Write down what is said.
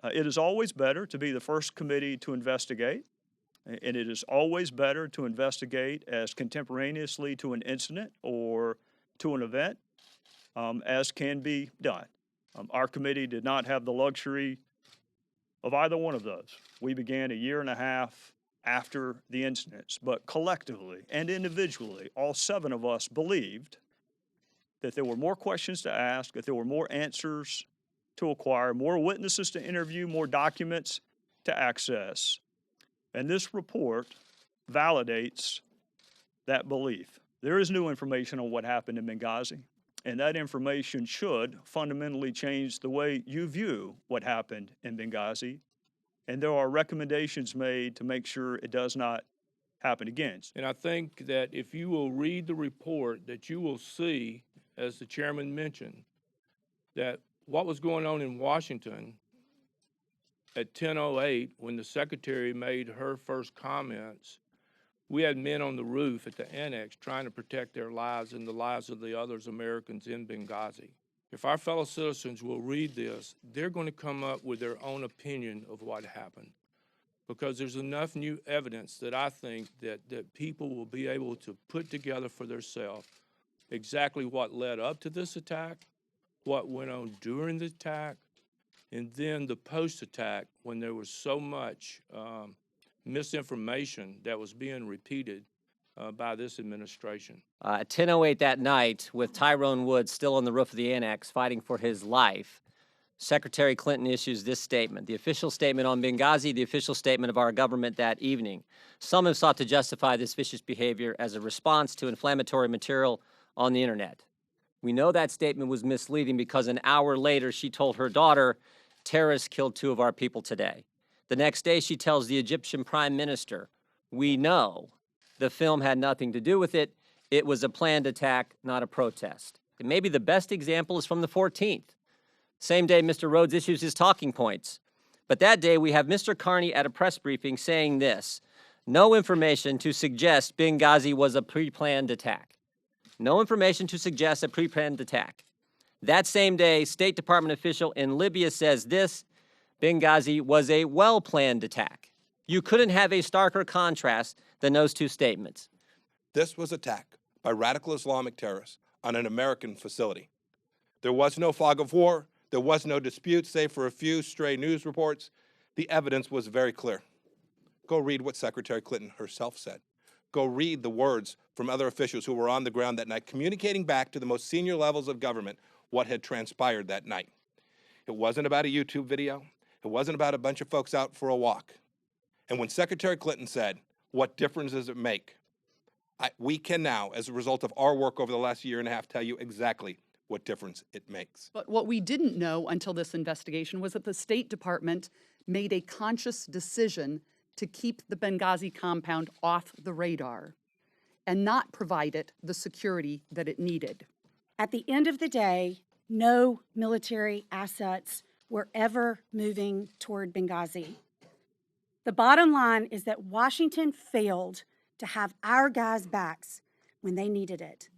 It is always better to be the first committee to investigate, and it is always better to investigate as contemporaneously to an incident or to an event as can be done. Our committee did not have the luxury of either one of those. We began a year and a half after the incidents, but collectively and individually, all 7 of us believed that there were more questions to ask, that there were more answers to acquire, more witnesses to interview, more documents to access. And this report validates that belief. There is new information on what happened in Benghazi, and that information should fundamentally change the way you view what happened in Benghazi. And there are recommendations made to make sure it does not happen again. And I think that if you will read the report, that you will see, as the chairman mentioned, that what was going on in Washington at 10:08 when the secretary made her first comments, we had men on the roof at the annex trying to protect their lives and the lives of the others Americans in Benghazi. If our fellow citizens will read this, they're going to come up with their own opinion of what happened, because there's enough new evidence that I think that people will be able to put together for themselves exactly what led up to this attack, what went on during the attack, and then the post-attack when there was so much misinformation that was being repeated by this administration. At 10:08 that night, with Tyrone Woods still on the roof of the annex fighting for his life, Secretary Clinton issues this statement, the official statement on Benghazi, the official statement of our government that evening. Some have sought to justify this vicious behavior as a response to inflammatory material on the internet. We know that statement was misleading because an hour later she told her daughter, terrorists killed 2 of our people today. The next day she tells the Egyptian Prime Minister, we know the film had nothing to do with it. It was a planned attack, not a protest. And maybe the best example is from the 14th. Same day Mr. Rhodes issues his talking points. But that day we have Mr. Carney at a press briefing saying this, no information to suggest Benghazi was a pre-planned attack. No information to suggest a pre-planned attack. That same day, State Department official in Libya says this, Benghazi was a well-planned attack. You couldn't have a starker contrast than those 2 statements. This was attack by radical Islamic terrorists on an American facility. There was no fog of war. There was no dispute, save for a few stray news reports. The evidence was very clear. Go read what Secretary Clinton herself said. Go read the words from other officials who were on the ground that night, communicating back to the most senior levels of government what had transpired that night. It wasn't about a YouTube video. It wasn't about a bunch of folks out for a walk. And when Secretary Clinton said, what difference does it make? We can now, as a result of our work over the last year and a half, tell you exactly what difference it makes. But what we didn't know until this investigation was that the State Department made a conscious decision to keep the Benghazi compound off the radar and not provide it the security that it needed. At the end of the day, no military assets were ever moving toward Benghazi. The bottom line is that Washington failed to have our guys' backs when they needed it.